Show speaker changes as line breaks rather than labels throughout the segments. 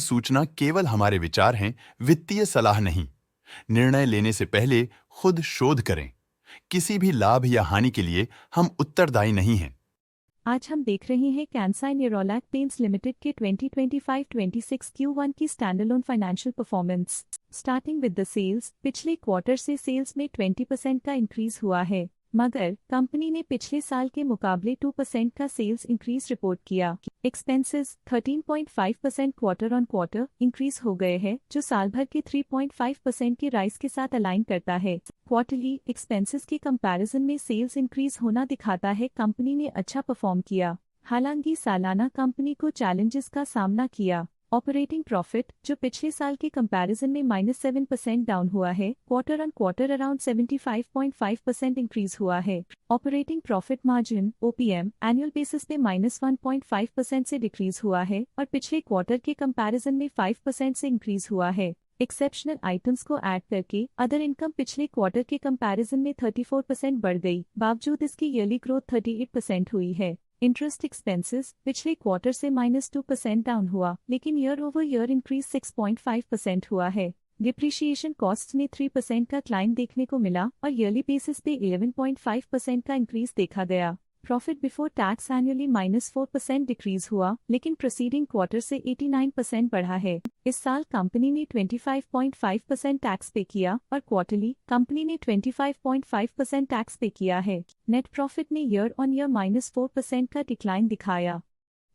सूचना केवल हमारे विचार हैं, वित्तीय सलाह नहीं। निर्णय लेने से पहले खुद शोध करें। किसी भी लाभ या हानि के लिए हम उत्तरदायी नहीं हैं।
आज हम देख रहे हैं कैंसाई नेरोलैक पेंट्स लिमिटेड के 2025-26 Q1 की standalone financial performance. Starting with the sales, पिछले क्वार्टर से सेल्स में 20% का इंक्रीज हुआ है, मगर कंपनी ने पिछले साल के मुकाबले 2% का सेल्स इंक्रीज रिपोर्ट किया। Expenses 13.5% quarter on quarter increase हो गए हैं, जो साल भर के 3.5% के राइज के साथ अलाइन करता है। क्वार्टरली एक्सपेंसेस के कंपैरिजन में सेल्स इंक्रीज होना दिखाता है कंपनी ने अच्छा परफॉर्म किया। हालांकि सालाना कंपनी को चैलेंजेस का सामना किया। ऑपरेटिंग प्रॉफिट, जो पिछले साल के कंपैरिजन में -7% डाउन हुआ है, quarter on quarter around 75.5% increase हुआ है। Operating profit margin (OPM) annual basis पे -1.5% से डिक्रीज हुआ है और पिछले क्वार्टर के कंपैरिजन में 5% से इंक्रीज हुआ है। एक्सेप्शनल आइटम्स को ऐड करके अदर इनकम पिछले क्वार्टर के कंपैरिजन में 34% बढ़ गई, बावजूद इसकी ईयरली ग्रोथ 38% हुई है। इंटरेस्ट एक्सपेंसेस पिछले क्वार्टर से -2% डाउन हुआ, लेकिन ईयर ओवर ईयर इंक्रीज 6.5% हुआ है। डिप्रिशिएशन कॉस्ट्स में 3% का क्लाइम देखने को मिला और ईयरली बेसिस पे 11.5% का इंक्रीज देखा गया। Profit before tax annually -4% decrease हुआ, लेकिन प्रीसीडिंग क्वार्टर से 89% बढ़ा है। इस साल कंपनी ने 25.5% टैक्स पे किया और क्वार्टरली कंपनी ने 25.5% टैक्स पे किया है। नेट प्रॉफिट ने ईयर ऑन ईयर -4% का डिक्लाइन दिखाया,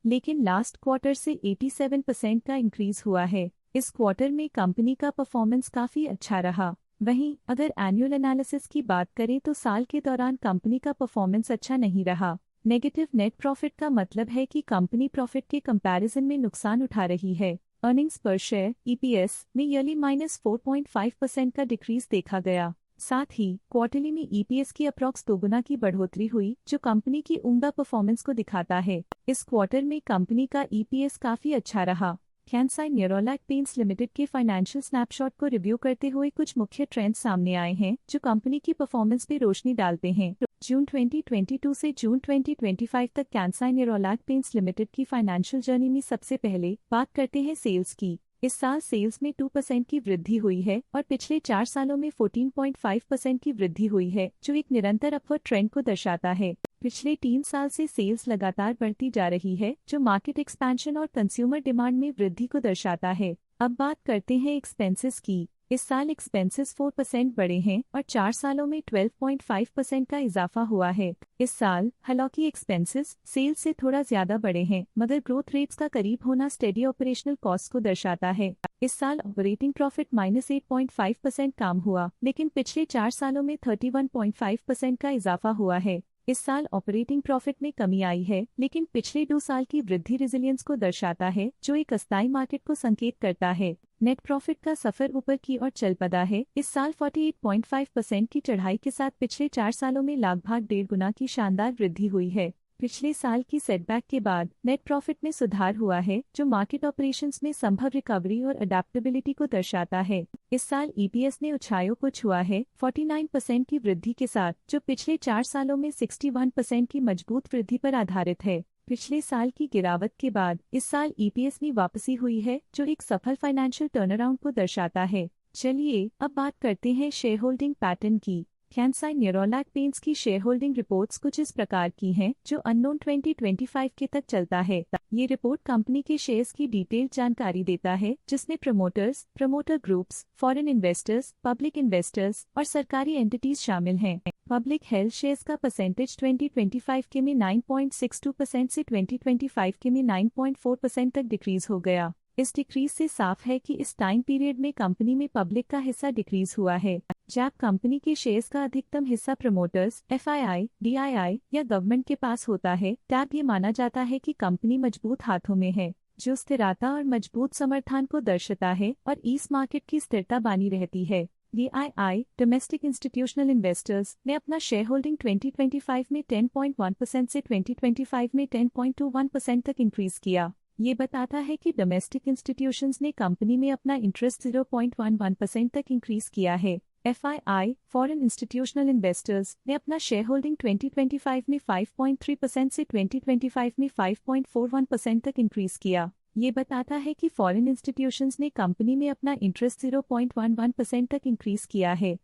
लेकिन लास्ट क्वार्टर से 87% का इंक्रीज हुआ है। इस क्वार्टर में कंपनी का परफॉर्मेंस काफी अच्छा रहा। वहीं अगर एनुअल एनालिसिस की बात करें तो साल के दौरान कंपनी का परफॉर्मेंस अच्छा नहीं रहा। नेगेटिव नेट प्रॉफिट का मतलब है कि कंपनी प्रॉफिट के कंपैरिजन में नुकसान उठा रही है। अर्निंग्स पर शेयर (EPS) में ईयरली -4.5% का डिक्रीज देखा गया। साथ ही क्वार्टरली में EPS की अप्रॉक्स दोगुना की बढ़ोतरी हुई, जो कंपनी की उम्दा परफॉर्मेंस को दिखाता है। इस क्वार्टर में कंपनी का EPS काफी अच्छा रहा। कैंसाई नेरोलैक पेंट्स लिमिटेड के फाइनेंशियल स्नैपशॉट को रिव्यू करते हुए कुछ मुख्य ट्रेंड्स सामने आए हैं, जो कंपनी की परफॉर्मेंस पे रोशनी डालते हैं। जून 2022 से जून 2025 तक कैंसाई नेरोलैक पेंट्स लिमिटेड की फाइनेंशियल जर्नी में सबसे पहले बात करते हैं सेल्स की। इस साल सेल्स में 2% की वृद्धि हुई है और पिछले 4 सालों में 14.5% की वृद्धि हुई है, जो एक निरंतर अपवर्ड ट्रेंड को दर्शाता है। पिछले 3 साल से सेल्स लगातार बढ़ती जा रही है, जो मार्केट एक्सपेंशन और कंज्यूमर डिमांड में वृद्धि को दर्शाता है। अब बात करते हैं एक्सपेंसेस की। इस साल एक्सपेंसेस 4% बढ़े हैं और 4 सालों में 12.5% का इजाफा हुआ है। इस साल हालांकि एक्सपेंसेस सेल्स से थोड़ा ज्यादा बढ़े हैं, मगर ग्रोथ रेट्स का करीब होना स्टेडी ऑपरेशनल कॉस्ट को दर्शाता है। इस साल ऑपरेटिंग प्रॉफिट -8.5% कम हुआ, लेकिन पिछले 4 सालों में 31.5% का इजाफा हुआ है। इस साल ऑपरेटिंग प्रॉफिट में कमी आई है, लेकिन पिछले 2 साल की वृद्धि रेजिलियंस को दर्शाता है, जो एक अस्थायी मार्केट को संकेत करता है। नेट प्रॉफिट का सफर ऊपर की ओर चल पड़ा है। इस साल 48.5% की चढ़ाई के साथ पिछले 4 सालों में लगभग 1.5 गुना की शानदार वृद्धि हुई है। पिछले साल की सेटबैक के बाद नेट प्रॉफिट में सुधार हुआ है, जो मार्केट ऑपरेशंस में संभव रिकवरी और अडेप्टेबिलिटी को दर्शाता है। इस साल EPS ने ऊंचाइयों को छुआ है 49% की वृद्धि के साथ, जो पिछले 4 सालों में 61% की मजबूत वृद्धि पर आधारित है। पिछले साल की गिरावट के बाद इस साल EPS में वापसी हुई है, जो एक सफल फाइनेंशियल टर्नअराउंड को दर्शाता है। चलिए अब बात करते हैं शेयर होल्डिंग पैटर्न की। कैंसाई नेरोलैक पेंट्स की शेयर होल्डिंग रिपोर्ट्स कुछ इस प्रकार की हैं, जो अननोन 2025 के तक चलता है। ये रिपोर्ट कंपनी के शेयर्स की डिटेल्ड जानकारी देता है, जिसमें promoters, promoter groups, foreign investors, public investors और सरकारी एंटिटीज शामिल हैं। पब्लिक हेल्थ शेयर्स का परसेंटेज 2025 के में 9.62% से 2025 के में 9.4% तक डिक्रीज हो गया। इस डिक्रीज से साफ है कि इस टाइम पीरियड में कंपनी में पब्लिक का हिस्सा डिक्रीज हुआ है। जब कंपनी के शेयर्स का अधिकतम हिस्सा प्रमोटर्स, FII, DII या गवर्नमेंट के पास होता है, तब ये माना जाता है कि कंपनी मजबूत हाथों में है, जो स्थिरता और मजबूत समर्थन को दर्शाता है और इस मार्केट की स्थिरता बनी रहती है। DII डोमेस्टिक इंस्टीट्यूशनल इन्वेस्टर्स ने अपना शेयर होल्डिंग 2025 में 10.1% से 2025 में 10.21% तक इंक्रीज किया। ये बताता है कि डोमेस्टिक इंस्टीट्यूशंस ने कंपनी में अपना इंटरेस्ट 0.11% तक इंक्रीज किया है। FII फॉरेन इंस्टीट्यूशनल इन्वेस्टर्स ने अपना शेयर होल्डिंग 2025 में 5.3% से 2025 में 5.41% तक इंक्रीज किया। ये बताता है कि फॉरेन इंस्टीट्यूशंस ने कंपनी में अपना इंटरेस्ट 0.11% तक इंक्रीज किया है।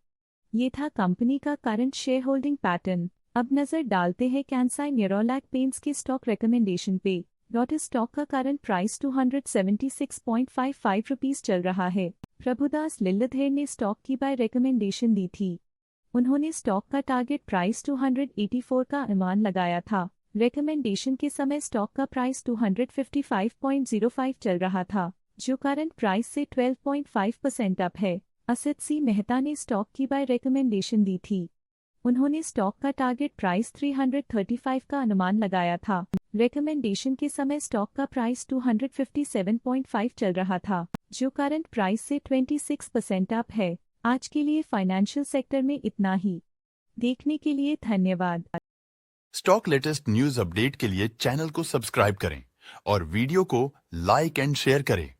ये था कंपनी का करंट शेयर होल्डिंग पैटर्न। अब नजर डालते हैं कैंसाई नेरोलैक पेंट्स के स्टॉक रिकमेंडेशन पे। लॉटस स्टॉक का करंट प्राइस 276.55 रुपीस चल रहा है। प्रभुदास लिल्लाधर ने स्टॉक की बाय रिकमेंडेशन दी थी। उन्होंने स्टॉक का टारगेट प्राइस 284 का अनुमान लगाया था। रिकमेंडेशन के समय स्टॉक का प्राइस 255.05 चल रहा था, जो करंट प्राइस से 12.5% अप है। असित सी मेहता ने स्टॉक की बाय रिकमेंडेशन दी थी। उन्होंने स्टॉक का टारगेट प्राइस 335 का अनुमान लगाया था। रिकमेंडेशन के समय स्टॉक का प्राइस 257.5 चल रहा था, जो करंट प्राइस से 26% अप है। आज के लिए फाइनेंशियल सेक्टर में इतना ही। देखने के लिए धन्यवाद।
स्टॉक लेटेस्ट न्यूज अपडेट के लिए चैनल को सब्सक्राइब करें और वीडियो को लाइक एंड शेयर करें।